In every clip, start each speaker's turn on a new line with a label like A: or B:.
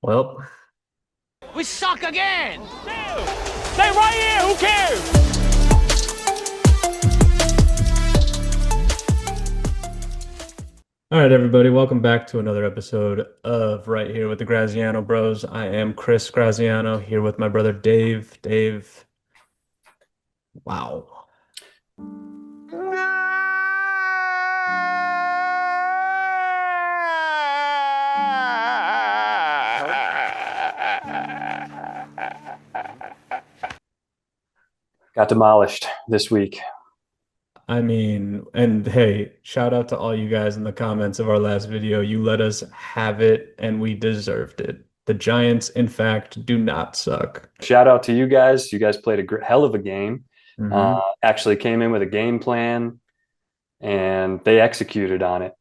A: Well,
B: We suck again. Stay right here. Who cares?
A: all right, everybody. Welcome back to another episode of Right Here with the Graziano Bros. I am Chris Graziano here with my brother Dave. Dave, wow.
C: Got demolished this week.
A: I mean, and hey, shout out to all you guys in the comments of our last video. You let us have it and we deserved it. The Giants, in fact, do not suck.
C: Shout out to you guys. You guys played a hell of a game.
A: Mhm.
C: Actually came in with a game plan and they executed on it.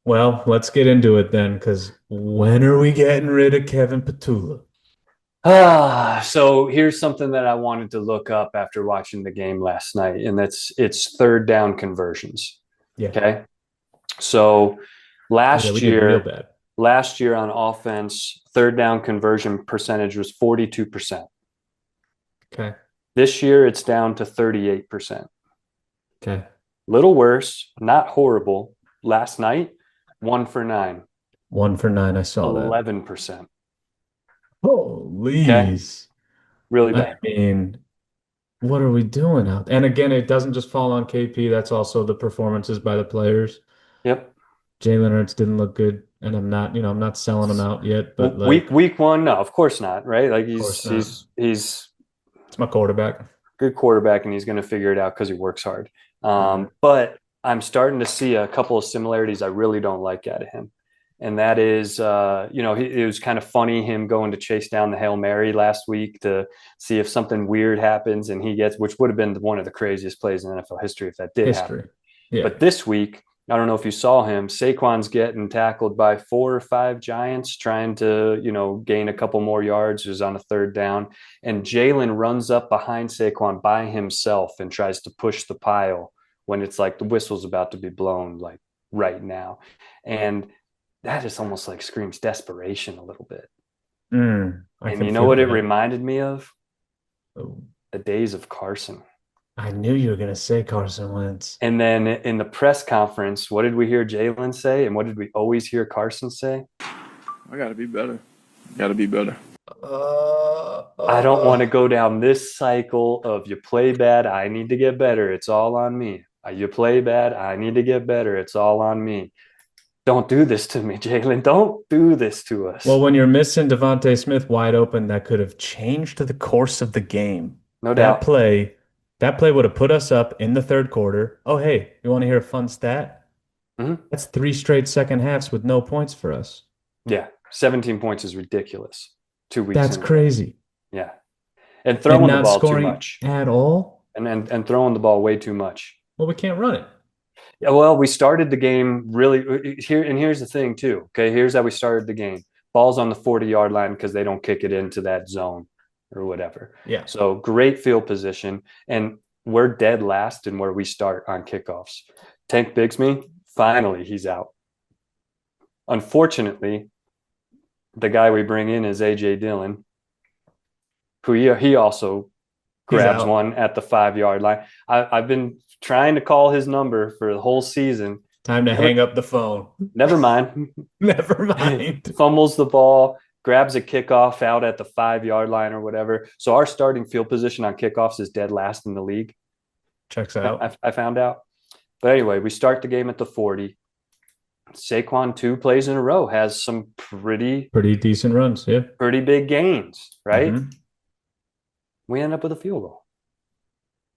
A: Well, let's get into it then, because when are we getting rid of Kevin Petula?
C: So here's something that I wanted to look up after watching the game last night, and it's third down conversions.
A: Yeah.
C: Okay. So
A: Yeah, we did real bad.
C: last year on offense, third down conversion percentage was 42%.
A: Okay.
C: This year it's down to 38%.
A: Okay.
C: Little worse, not horrible. Last night, 1 for 9,
A: 1 for 9. I saw that.
C: 11%.
A: Holy.
C: Okay. Really
A: I
C: bad.
A: mean, what are we doing out? And again, it doesn't just fall on KP. That's also the performances by the players.
C: Yep.
A: Jalen Hurts didn't look good, and I'm not selling him out yet, but
C: Week one, no, of course not, right? Like
A: of course not.
C: he's
A: It's my quarterback.
C: good quarterback and he's going to figure it out because he works hard. But I'm starting to see a couple of similarities I really don't like out of him. And that is, it was kind of funny him going to chase down the Hail Mary last week to see if something weird happens and he gets, which would have been one of the craziest plays in NFL history if that did happen.
A: Yeah.
C: But this week, I don't know if you saw him, Saquon's getting tackled by 4 or 5 Giants trying to, gain a couple more yards. It was on a third down. And Jalen runs up behind Saquon by himself and tries to push the pile when it's like the whistle's about to be blown, like right now. And that just almost like screams desperation a little bit.
A: And
C: you know what it reminded me of?
A: Oh.
C: The days of Carson.
A: I knew you were going to say Carson Wentz.
C: And then in the press conference, what did we hear Jalen say? And what did we always hear Carson say?
D: I got to be better. Got to be better.
C: I don't want to go down this cycle of you play bad, I need to get better. It's all on me. You play bad, I need to get better. It's all on me. Don't do this to me, Jalen. Don't do this to us.
A: Well, when you're missing Devontae Smith wide open, that could have changed the course of the game.
C: No doubt.
A: That play would have put us up in the third quarter. Oh, hey, you want to hear a fun stat?
C: Mm-hmm.
A: That's 3 straight second halves with no points for us.
C: Yeah, 17 points is ridiculous. 2 weeks.
A: That's crazy.
C: Yeah, and throwing the ball too much
A: at all,
C: and throwing the ball way too much.
A: Well, we can't run it.
C: Yeah, well, we started the game really here, and here's the thing too. Okay, here's how we started the game. Ball's on the 40-yard line because they don't kick it into that zone or whatever.
A: Yeah.
C: So great field position, and we're dead last in where we start on kickoffs. Tank Bigsby, finally he's out. Unfortunately, the guy we bring in is A.J. Dillon, who he also grabs one at the 5-yard line. I've been trying to call his number for the whole season.
A: Time to hang up the phone.
C: Never mind.
A: Never mind.
C: Fumbles the ball, grabs a kickoff out at the 5-yard line or whatever. So our starting field position on kickoffs is dead last in the league.
A: Checks out.
C: I found out. But anyway, we start the game at the 40. Saquon 2 plays in a row has some pretty
A: decent runs. Yeah.
C: Pretty big gains, right?
A: Mm-hmm.
C: We end up with a field goal.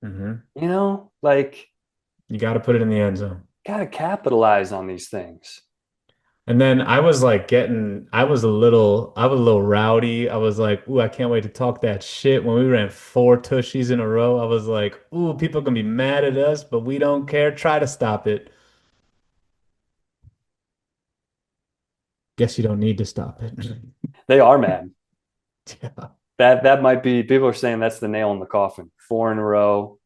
A: Mm-hmm.
C: Like
A: you got to put it in the end zone.
C: Got to capitalize on these things.
A: And then I was a little rowdy. I was like, ooh, I can't wait to talk that shit. When we ran 4 tushies in a row, I was like, ooh, people are gonna be mad at us, but we don't care. Try to stop it. Guess you don't need to stop it.
C: They are mad.
A: Yeah.
C: That might be, people are saying that's the nail in the coffin. 4 in a row.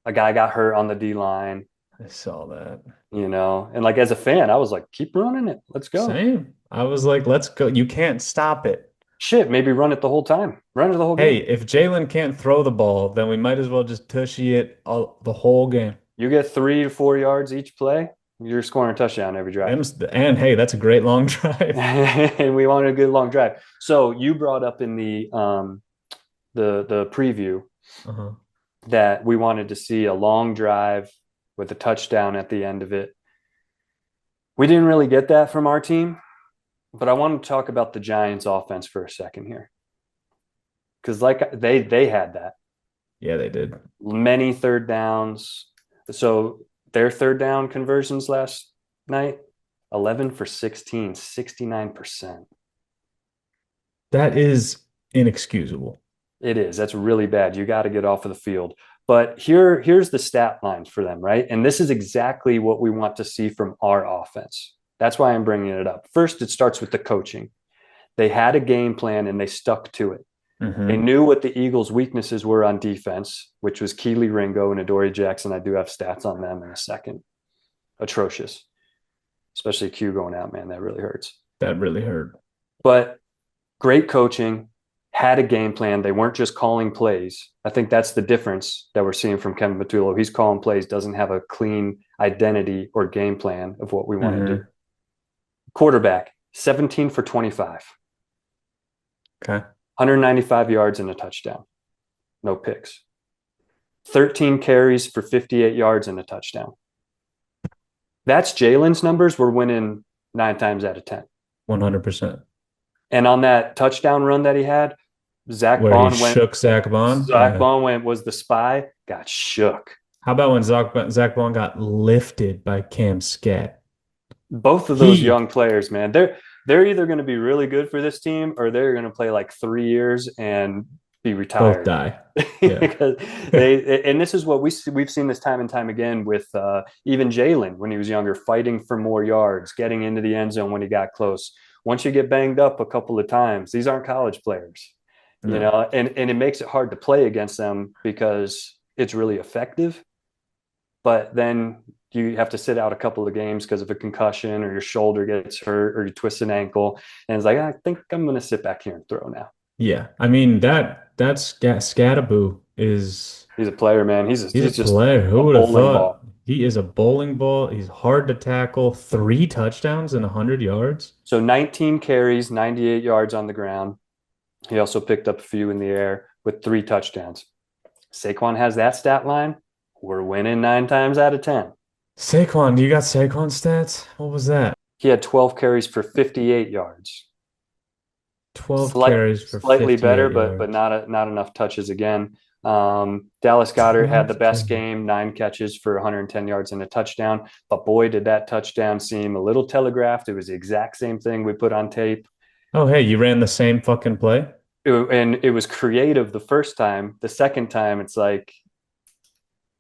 C: A guy got hurt on the D line.
A: I saw that.
C: And like as a fan, I was like, keep running it. Let's go.
A: Same. I was like, let's go. You can't stop it.
C: Shit, maybe run it the whole time. Run it the whole
A: Hey,
C: game.
A: if Jalen can't throw the ball, then we might as well just tushy it the whole game.
C: You get 3 to 4 yards each play, you're scoring a touchdown every drive.
A: And hey, that's a great long drive.
C: And we wanted a good long drive. So you brought up in the preview
A: Uh-huh.
C: that we wanted to see a long drive with a touchdown at the end of it. We didn't really get that from our team, but I want to talk about the Giants offense for a second here. Because like they had that.
A: Yeah, they did.
C: Many third downs. So their third down conversions last night, 11 for 16, 69%.
A: That is inexcusable.
C: It is. That's really bad. You got to get off of the field. But here's the stat lines for them, right? And this is exactly what we want to see from our offense. That's why I'm bringing it up. First, it starts with the coaching. They had a game plan and they stuck to it. They knew what the Eagles' weaknesses were on defense, which was Keely Ringo and Adoree Jackson. I do have stats on them in a second. Atrocious, especially Q going out, man. That really hurts.
A: That really hurt.
C: But great coaching, had a game plan. They weren't just calling plays. I think that's the difference that we're seeing from Kevin Patullo. He's calling plays, doesn't have a clean identity or game plan of what we want to do. Quarterback, 17 for 25.
A: Okay.
C: 195 yards and a touchdown. No picks. 13 carries for 58 yards and a touchdown. That's Jalen's numbers. We're winning 9 times out of 10.
A: 100%.
C: And on that touchdown run that he had, Zach
A: Where
C: Bond
A: he
C: went.
A: shook Zach Bond.
C: Zach Bond was the spy, got shook.
A: How about when Zach Bond got lifted by Cam Scat?
C: Both of those young players, man, they're either going to be really good for this team or they're going to play like 3 years and be retired.
A: Both die.
C: Yeah. Because and this is what we've seen this time and time again with even Jalen when he was younger, fighting for more yards, getting into the end zone when he got close. Once you get banged up a couple of times, these aren't college players, and it makes it hard to play against them because it's really effective. But then you have to sit out a couple of games because of a concussion or your shoulder gets hurt or you twist an ankle. And it's like, I think I'm going to sit back here and throw now.
A: Yeah. I mean, that's Scataboo is.
C: He's a player, man. He's just
A: a player. Who would have thought?
C: Ball.
A: He is a bowling ball. He's hard to tackle. 3 touchdowns and 100 yards.
C: So 19 carries, 98 yards on the ground. He also picked up a few in the air with 3 touchdowns. Saquon has that stat line. We're winning 9 times out of 10.
A: Saquon, you got Saquon stats? What was that?
C: He had 12 carries for 58 yards.
A: 12 carries for
C: slightly better,
A: yards.
C: but not enough touches again. Dallas Goedert had the best game, 9 catches for 110 yards and a touchdown. But boy, did that touchdown seem a little telegraphed. It was the exact same thing we put on tape.
A: Oh, hey, you ran the same fucking play?
C: And it was creative the first time. The second time, it's like,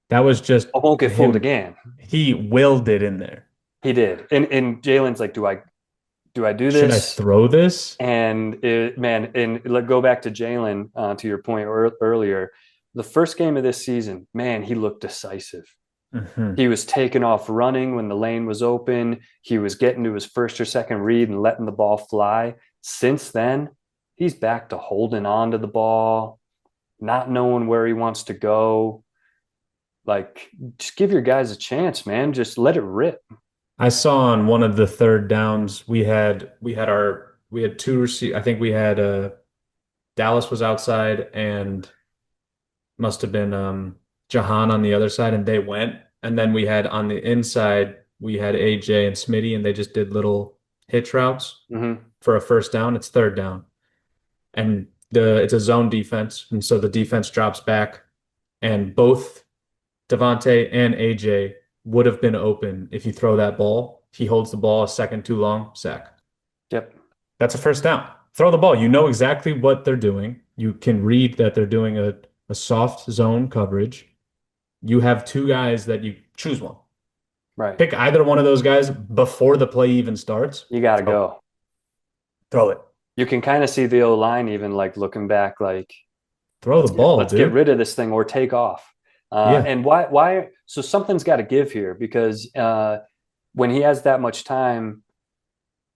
A: that was just,
C: I won't get fooled again.
A: He willed it in there.
C: He did. And Jalen's like, do I do this?
A: Should I throw this?
C: And let's go back to Jalen, to your point earlier. The first game of this season, man, he looked decisive.
A: Mm-hmm.
C: He was taking off running when the lane was open. He was getting to his first or second read and letting the ball fly. Since then, he's back to holding on to the ball, not knowing where he wants to go. Like, just give your guys a chance, man. Just let it rip.
A: I saw on one of the third downs we had 2 receivers. I think we had Dallas was outside and must have been Jahan on the other side, and they went. And then we had on the inside we had AJ and Smitty, and they just did little hitch routes for a first down. It's third down, and it's a zone defense, and so the defense drops back, and both Devontae and AJ would have been open if you throw that ball. He holds the ball a second too long, sack.
C: Yep.
A: That's a first down. Throw the ball. You know exactly what they're doing. You can read that they're doing a soft zone coverage. You have 2 guys that you choose one.
C: Right.
A: Pick either one of those guys before the play even starts.
C: You got to go.
A: Throw it.
C: You can kind of see the O-line even like looking back like,
A: throw the ball,
C: let's
A: dude.
C: get rid of this thing or take off.
A: Yeah.
C: And why? So something's got to give here because when he has that much time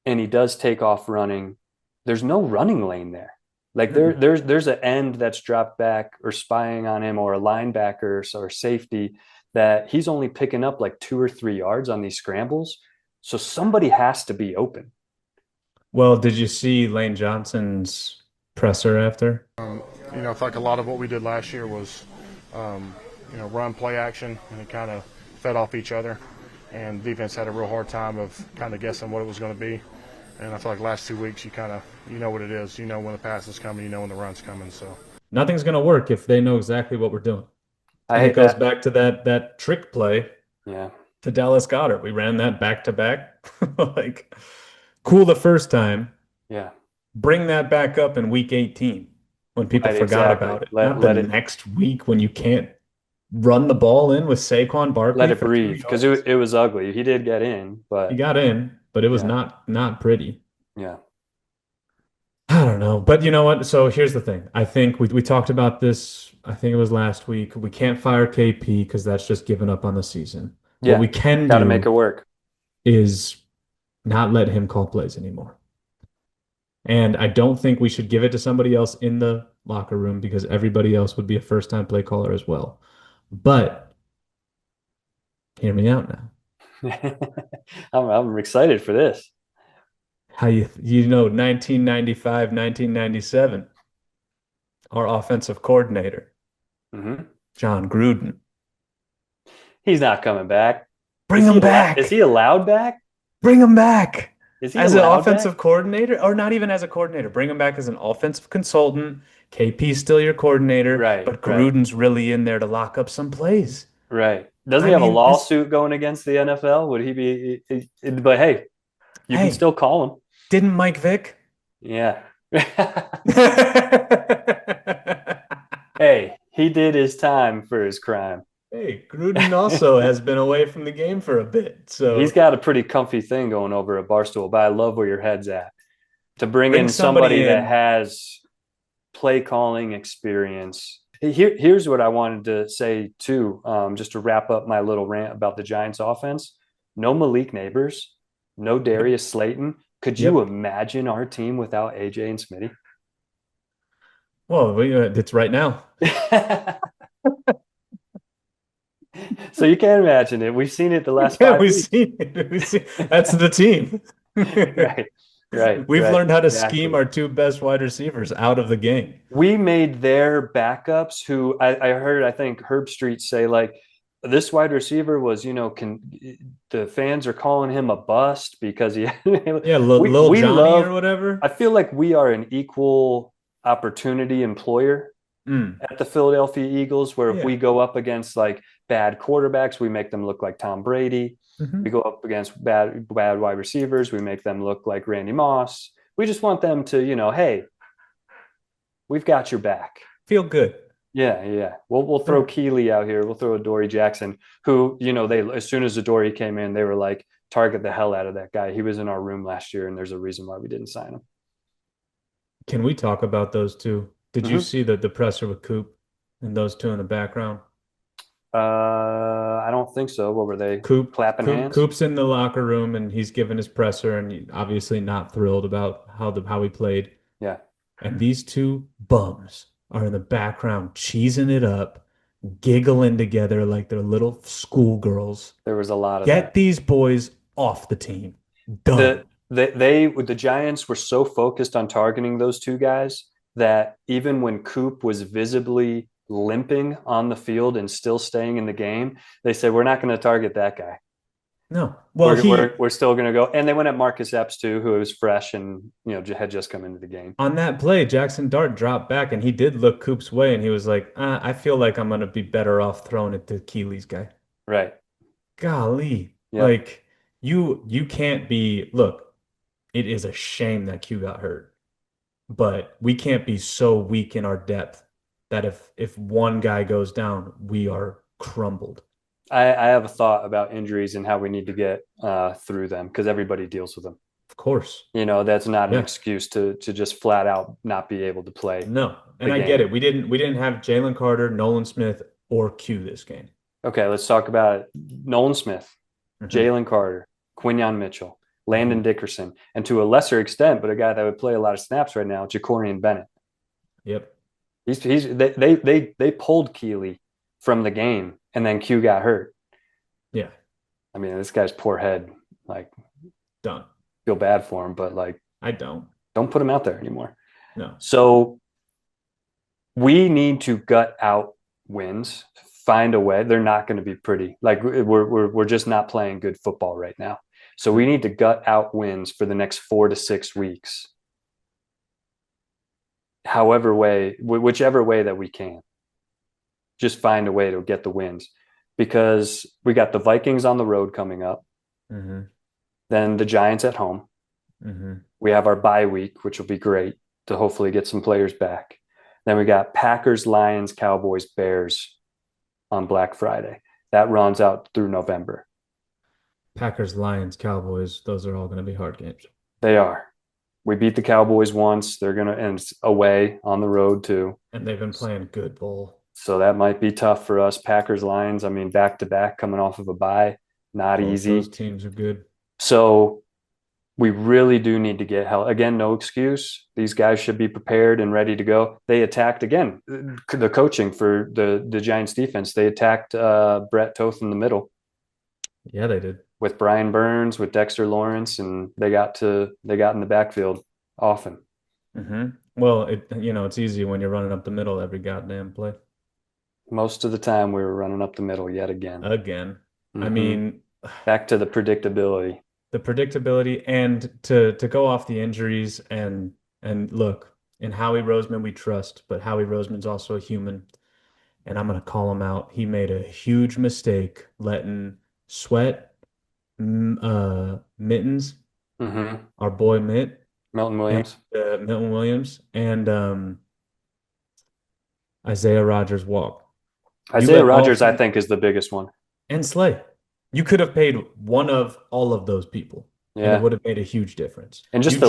C: and he does take off running, there's no running lane there. Like there's an end that's dropped back or spying on him, or a linebacker or safety that he's only picking up like 2 or 3 yards on these scrambles. So somebody has to be open.
A: Well, did you see Lane Johnson's presser after?
E: I feel like a lot of what we did last year was, run play action, and it kind of fed off each other. And defense had a real hard time of kind of guessing what it was going to be. And I feel like last 2 weeks, you know what it is. You know when the pass is coming, you know when the run's coming. So
A: Nothing's going to work if they know exactly what we're doing.
C: I
A: And it
C: hate
A: goes
C: that.
A: back to that trick play
C: Yeah.
A: to Dallas Goedert. We ran that back to back. Like, cool the first time.
C: Yeah.
A: Bring that back up in week 18 when people
C: Right,
A: forgot
C: exactly.
A: about it.
C: Let
A: Not the
C: it
A: next week when you can't run the ball in with Saquon Barkley
C: let it
A: for 2
C: breathe because
A: yards.
C: it was ugly. He did get in,
A: He
C: but
A: got in, but it was
C: yeah,
A: not pretty.
C: yeah.
A: I don't know. But you know what? So here's the thing. I think we talked about this, I think it was last week. We can't fire KP because that's just giving up on the season. What
C: Yeah.
A: we can
C: Got to make it
A: do
C: work.
A: is not let him call plays anymore. And I don't think we should give it to somebody else in the locker room because everybody else would be a first-time play caller as well. But hear me out now.
C: I'm excited for this.
A: How you know 1995, 1997, our offensive coordinator,
C: Hmm.
A: John Gruden.
C: He's not coming back.
A: Bring him
C: Is
A: back.
C: he allowed back?
A: Bring him back
C: Is he
A: as an
C: allowed back?
A: offensive coordinator, or not even as a coordinator. Bring him back as an offensive consultant. KP's still your coordinator,
C: Right,
A: but
C: right,
A: Gruden's really in there to lock up some plays.
C: right. Doesn't
A: I
C: he have a
A: mean, this,
C: lawsuit going against the NFL? Would he be? But hey, you can
A: hey,
C: still call him.
A: didn't Mike Vick?
C: Yeah.
A: Hey,
C: Hey, he did his time for his crime.
A: Gruden also has been away from the game for a bit.
C: He's
A: So
C: got a pretty comfy thing going over at Barstool, but I love where your head's at. To bring
A: bring
C: in
A: somebody
C: somebody that
A: in.
C: has play calling experience. Here's what I wanted to say too, just to wrap up my little rant about the Giants offense. No Malik Neighbors, no
A: Yep.
C: Darius Slayton. Could you
A: Yep.
C: imagine our team without AJ and Smitty?
A: Well, it's right now.
C: So you can't imagine it. We've seen it the last
A: Yeah,
C: 5 weeks.
A: we see that's the team.
C: Right, right,
A: We've
C: right.
A: learned how to scheme
C: Exactly.
A: our two best wide receivers out of the game.
C: We made their backups who I heard, I think Herb Street say like this wide receiver was, the fans are calling him a bust because
A: Yeah, Lil
C: we
A: Johnny or
C: love,
A: whatever.
C: I feel like we are an equal opportunity employer
A: Mm,
C: at the Philadelphia Eagles, where if
A: yeah.
C: we go up against like bad quarterbacks, we make them look like Tom Brady. We
A: Hmm.
C: go up against bad wide receivers, we make them look like Randy Moss. We just want them to, hey, we've got your back.
A: Feel good.
C: Yeah, yeah. We'll throw Keeley out here. We'll throw Adoree Jackson, who, they as soon as Adoree came in, they were like, target the hell out of that guy. He was in our room last year, and there's a reason why we didn't sign him.
A: Can we talk about those two? Did you
C: Mm-hmm.
A: see the presser with Coop and those two in the background?
C: I don't think so. What were they? Clapping hands?
A: Coop's in the locker room and he's giving his presser and obviously not thrilled about how he played.
C: Yeah.
A: And these two bums are in the background cheesing it up, giggling together like they're little schoolgirls.
C: There was a lot of
A: Get
C: that.
A: these boys off the team. Done.
C: The Giants were so focused on targeting those two guys that even when Coop was visibly limping on the field and still staying in the game, they said, we're not going to target that guy.
A: No. Well,
C: we're still going to go. And they went at Marcus Epps too, who was fresh and, had just come into the game.
A: on that play, Jackson Dart dropped back and he did look Coop's way and he was like, I feel like I'm going to be better off throwing it to Keeley's guy.
C: Right.
A: Golly.
C: Yep.
A: Like you can't be, look, it is a shame that Q got hurt, but we can't be so weak in our depth that if one guy goes down, we are crumbled.
C: I have a thought about injuries and how we need to get through them because everybody deals with them.
A: Of course.
C: That's not an
A: Yeah.
C: excuse to just flat out not be able to play.
A: No. And
C: the
A: I get
C: game.
A: it. We didn't have Jalen Carter, Nolan Smith, or Q this game.
C: Okay, let's talk about it. Nolan Smith, Jalen Carter, Quinyon Mitchell, Landon Dickerson, and to a lesser extent, but a guy that would play a lot of snaps right now, Jacorian Bennett.
A: Yep.
C: They pulled Keeley from the game, and then Q got hurt.
A: Yeah.
C: I mean, this guy's poor head. Like,
A: done.
C: Feel bad for him, but like,
A: I don't
C: put him out there anymore.
A: No.
C: So we need to gut out wins. Find a way. They're not going to be pretty. Like we're just not playing good football right now. So we need to gut out wins for the next 4 to 6 weeks. Whichever way that we can. Just find a way to get the wins, because we got the Vikings on the road coming up.
A: Mm-hmm.
C: Then the Giants at home.
A: Mm-hmm.
C: We have our bye week, which will be great to hopefully get some players back. Then we got Packers, Lions, Cowboys, Bears on Black Friday. That runs out through November.
A: Packers, Lions, Cowboys, those are all going to be hard games.
C: They are. We beat the Cowboys once. They're going to end away on the road too.
A: And they've been playing good bowl.
C: So that might be tough for us. Packers, Lions, I mean, back to back coming off of a bye. Not easy.
A: Those teams are good.
C: So we really do need to get help. Again, no excuse. These guys should be prepared and ready to go. They attacked, again, the coaching for the Giants defense. They attacked Brett Toth in the middle.
A: Yeah, they did.
C: With Brian Burns, with Dexter Lawrence, and they got in the backfield often.
A: Mm-hmm. Well, it's easy when you're running up the middle every goddamn play.
C: Most of the time we were running up the middle yet again.
A: Mm-hmm. I mean,
C: back to the predictability.
A: And to go off the injuries and look, in Howie Roseman we trust, but Howie Roseman's also a human, and I'm going to call him out. He made a huge mistake letting Sweat, Mittens, our boy
C: Milton
A: Williams, and Isaiah Rodgers walk.
C: Isaiah Rodgers, I think, is the biggest one.
A: And Slay. You could have paid one of all of those people. Yeah. And it would have made a huge difference.
C: And just the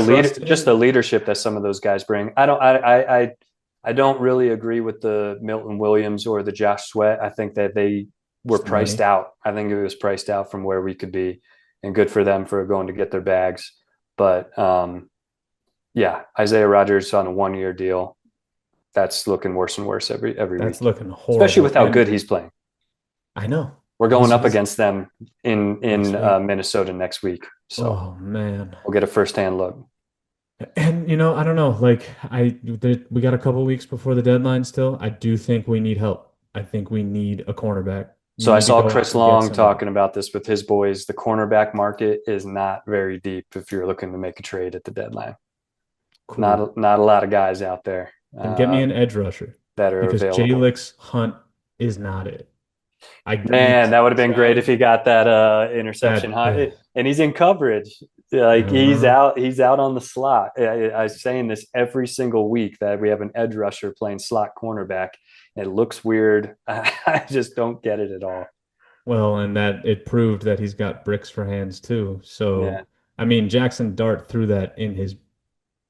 C: leadership that some of those guys bring. I don't really agree with the Milton Williams or the Josh Sweat. I think that they were priced out. I think it was priced out from where we could be, and good for them for going to get their bags. But yeah, Isaiah Rodgers on a 1-year deal. That's looking worse and worse every week.
A: That's looking horrible.
C: Especially with how good he's playing.
A: I know.
C: We're going up against them in Minnesota next week. So
A: oh man,
C: we'll get a firsthand look.
A: And I don't know. Like we got a couple weeks before the deadline still. I do think we need help. I think we need a cornerback.
C: So I saw Chris Long talking about this with his boys. The cornerback market is not very deep if you're looking to make a trade at the deadline. Cool. Not a lot of guys out there.
A: And get me an edge rusher
C: that are
A: because
C: available.
A: Jalix Hunt is not it.
C: Man, that would have been great if he got that interception high. And he's in coverage. Like he's out on the slot. I'm saying this every single week that we have an edge rusher playing slot cornerback. It looks weird. I just don't get it at all.
A: Well, and that it proved that he's got bricks for hands too. So, yeah. I mean, Jackson Dart threw that in his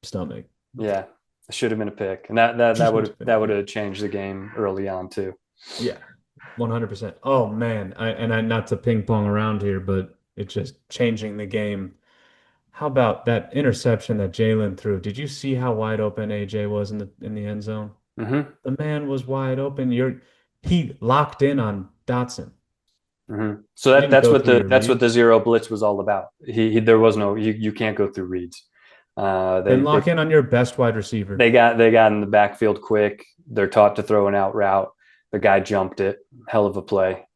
A: stomach.
C: Yeah, it should have been a pick, and that would have changed the game early on too.
A: Yeah, 100%. Oh man, I not to ping pong around here, but it's just changing the game. How about that interception that Jalen threw? Did you see how wide open AJ was in the end zone?
C: Mm-hmm.
A: The man was wide open. He locked in on Dotson.
C: Mm-hmm. So that's what the zero blitz was all about. There was no you can't go through reads.
A: They lock in on your best wide receiver.
C: They got in the backfield quick. They're taught to throw an out route. The guy jumped it. Hell of a play.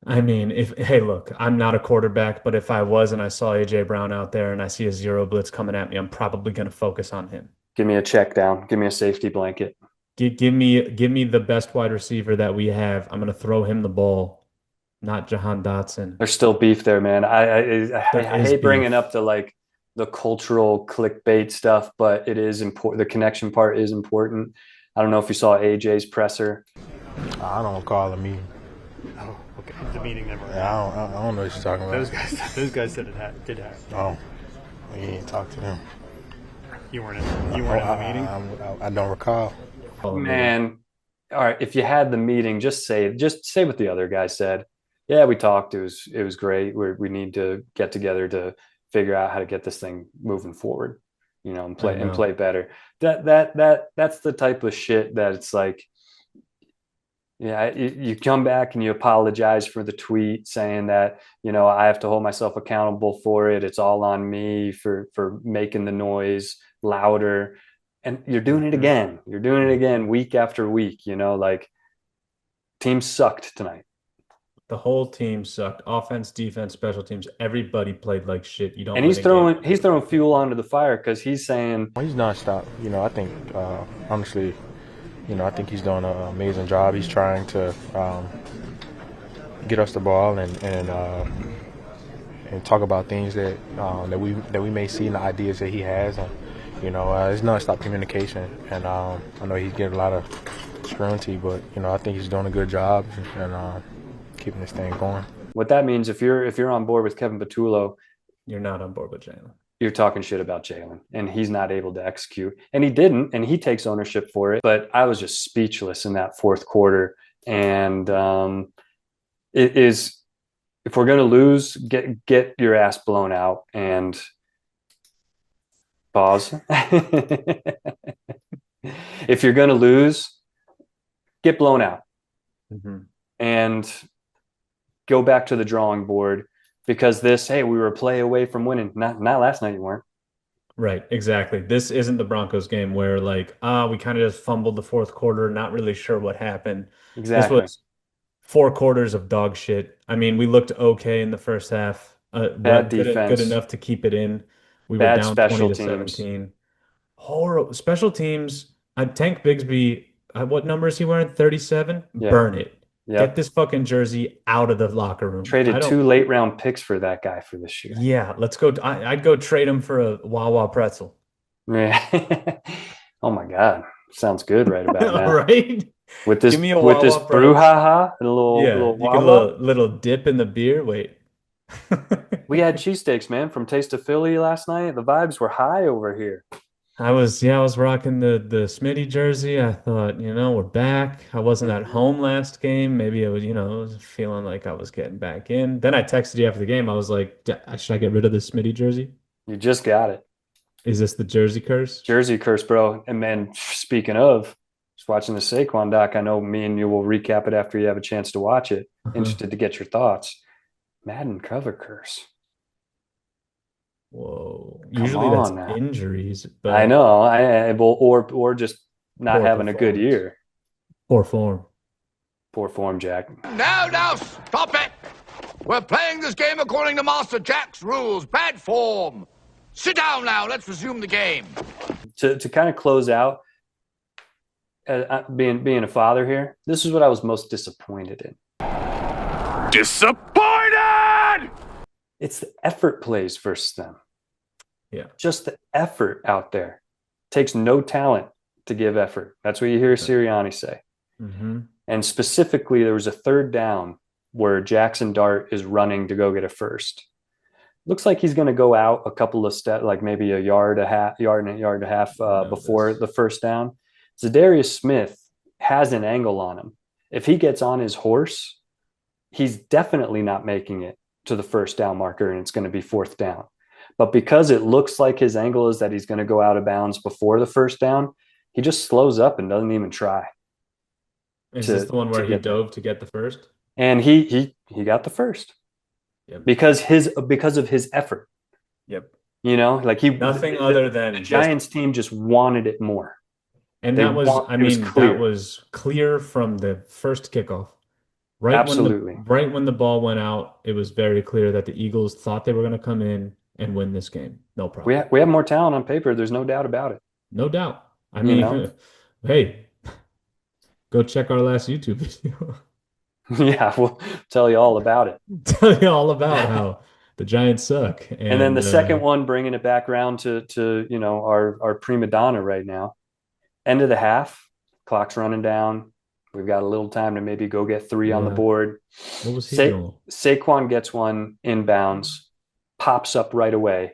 A: I mean, look, I'm not a quarterback, but if I was and I saw AJ Brown out there and I see a zero blitz coming at me, I'm probably going to focus on him.
C: Give me a check down. Give me a safety blanket.
A: Give me the best wide receiver that we have. I'm going to throw him the ball, not Jahan Dotson.
C: There's still beef there, man. I hate bringing up the cultural clickbait stuff, but it is important. The connection part is important. I don't know if you saw AJ's presser.
F: I don't call a meeting.
E: Oh, okay. The meeting never.
F: Yeah, I don't know what you're talking about.
E: Those guys said it did happen.
F: Oh, you didn't talk to them.
E: You weren't in the meeting?
F: I don't recall.
C: Man, all right, if you had the meeting, just say what the other guy said. Yeah, we talked. It was great. We need to get together to figure out how to get this thing moving forward, and
A: I
C: play
A: know.
C: better. That's the type of shit that it's like, yeah, you come back and you apologize for the tweet saying that, I have to hold myself accountable for it. It's all on me for making the noise louder. And you're doing it
A: Mhm.
C: again. You're doing it again week after week, like team sucked tonight.
A: The whole team sucked. Offense, defense, special teams. Everybody played like shit. You don't
C: And
A: win a game by
C: he's
A: doing
C: throwing
A: anything.
C: fuel onto the fire because he's saying,
F: He's nonstop. I think honestly, I think he's doing an amazing job. He's trying to get us the ball and talk about things that we may see in the ideas that he has, and it's nonstop communication. And I know he's getting a lot of scrutiny, but I think he's doing a good job and keeping this thing going.
C: what that means, if you're on board with Kevin Patullo,
A: You're not on board with Jalen.
C: you're talking shit about Jalen, and he's not able to execute, and he didn't, and he takes ownership for it. But I was just speechless in that fourth quarter, and it is, if we're gonna lose, get your ass blown out and pause. If you're gonna lose, get blown out
A: Mm-hmm.
C: and go back to the drawing board, because hey, we were a play away from winning. Not last night, you weren't.
A: Right, exactly. This isn't the Broncos game where like, we kind of just fumbled the fourth quarter, not really sure what happened. This
C: Exactly.
A: was 4 quarters of dog shit. I mean, we looked okay in the first half,
C: Bad
A: what good
C: defense,
A: enough to keep it in. We were
C: bad
A: down 20
C: special
A: to
C: teams.
A: 17. Horrible special teams. Tank Bigsby, what number is he wearing? 37?
C: Yeah.
A: Burn it. Get
C: Yep.
A: this fucking jersey out of the locker room. I
C: Traded
A: don't.
C: 2 late-round picks for that guy for this year.
A: Yeah, let's go. I'd go trade him for a Wawa pretzel.
C: Yeah. Oh my God. Sounds good right about
A: All
C: now.
A: right.
C: With
A: Give me a
C: this
A: Wawa pretzel.
C: brouhaha and a
A: Yeah,
C: little
A: you get a
C: Wawa.
A: little dip in the beer. Wait.
C: We had cheesesteaks, man, from Taste of Philly last night. The vibes were high over here.
A: I was rocking the Smitty jersey. I thought, we're back. I wasn't at
C: Mhm.
A: home last game. Maybe I was feeling like I was getting back in. Then I texted you after the game. I was like, should I get rid of the Smitty jersey?
C: You just got it.
A: Is this the jersey curse?
C: Jersey curse, bro. And man, speaking of, just watching the Saquon doc, I know me and you will recap it after you have a chance to watch it.
A: Uh-huh.
C: Interested to get your thoughts. Madden cover curse.
A: Whoa.
C: Come
A: Usually that's
C: on now.
A: injuries,
C: I
A: but
C: know. Or just not
A: poor
C: having a good
A: performance.
C: year.
A: Poor form.
C: Poor form, Jack.
B: Now, stop it! We're playing this game according to Master Jack's rules. Bad form. Sit down now. Let's resume the game.
C: To kind of close out, being a father here, this is what I was most disappointed in.
B: Disappointed!
C: It's the effort plays versus them.
A: Yeah.
C: Just the effort out there. Takes no talent to give effort. That's what you hear Sirianni say.
A: Mm-hmm.
C: And specifically, there was a third down where Jackson Dart is running to go get a first. Looks like he's going to go out a couple of steps, like maybe a yard and a half before the first down. Zadarius Smith has an angle on him. If he gets on his horse, he's definitely not making it to the first down marker, and it's going to be fourth down. But because it looks like his angle is that he's going to go out of bounds before the first down, he just slows up and doesn't even try.
A: Is this the one where he
C: get there.
A: dove to get the first?
C: And he got the first.
A: Yep.
C: Because of his effort.
A: Yep.
C: Like
A: Nothing other than
C: the Giants team just wanted it more.
A: And
C: They
A: that was,
C: want-
A: I
C: it was
A: mean,
C: clear.
A: that was clear from the first kickoff.
C: Absolutely.
A: Right when the ball went out, it was very clear that the Eagles thought they were going to come in and win this game. No problem.
C: We have more talent on paper. There's no doubt about it.
A: No doubt. I mean, hey, go check our last YouTube video.
C: Yeah, we'll tell you all about it.
A: Tell you all about how the Giants suck.
C: And then the second one, bringing it back around to our prima donna right now. End of the half, clock's running down. We've got a little time to maybe go get 3 on the board.
A: What was he doing?
C: Saquon gets one inbounds, pops up right away,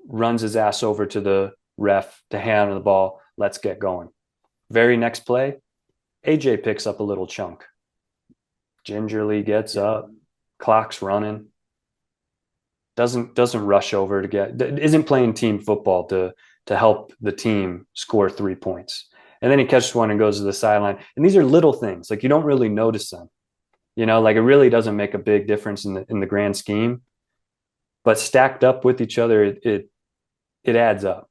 C: runs his ass over to the ref to hand the ball. Let's get going. Very next play, AJ picks up a little chunk, gingerly gets up, clock's running, doesn't rush over to isn't playing team football to help the team score 3 points. And then he catches one and goes to the sideline. And these are little things, like you don't really notice them. Like it really doesn't make a big difference in the grand scheme. But stacked up with each other, it adds up.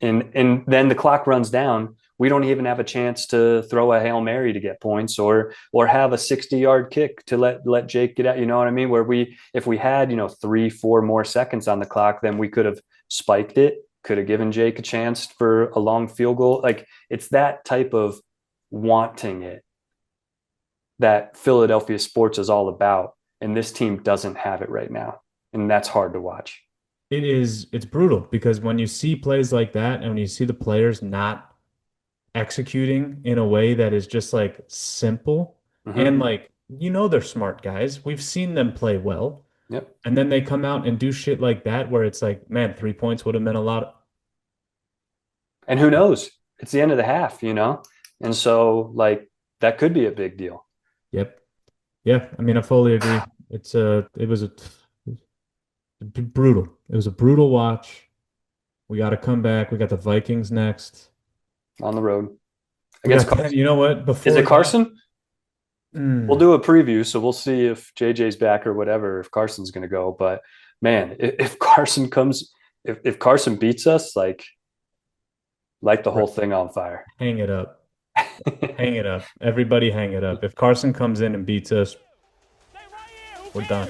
C: And then the clock runs down. We don't even have a chance to throw a Hail Mary to get points or have a 60-yard kick to let Jake get out. You know what I mean? Where if we had 3-4 more seconds on the clock, then we could have spiked it, could have given Jake a chance for a long field goal. Like it's that type of wanting it that Philadelphia sports is all about. And this team doesn't have it right now. And that's hard to watch.
A: It's brutal because when you see plays like that and when you see the players not executing in a way that is just like simple and like, they're smart guys. We've seen them play well.
C: Yep.
A: And then they come out and do shit like that where it's like, man, 3 points would have meant a lot.
C: And who knows? It's the end of the half, And so like that could be a big deal.
A: Yep. Yeah, I mean, I fully agree. It was brutal. It was a brutal watch. We got to come back. We got the Vikings next.
C: On the road. Against Carson.
A: You know what?
C: Is it Carson? We'll do a preview, so we'll see if JJ's back or whatever, if Carson's going to go. But man, if Carson comes, if Carson beats us, like the whole thing on fire.
A: Hang it up. Hang it up. Everybody hang it up. If Carson comes in and beats us, we're done.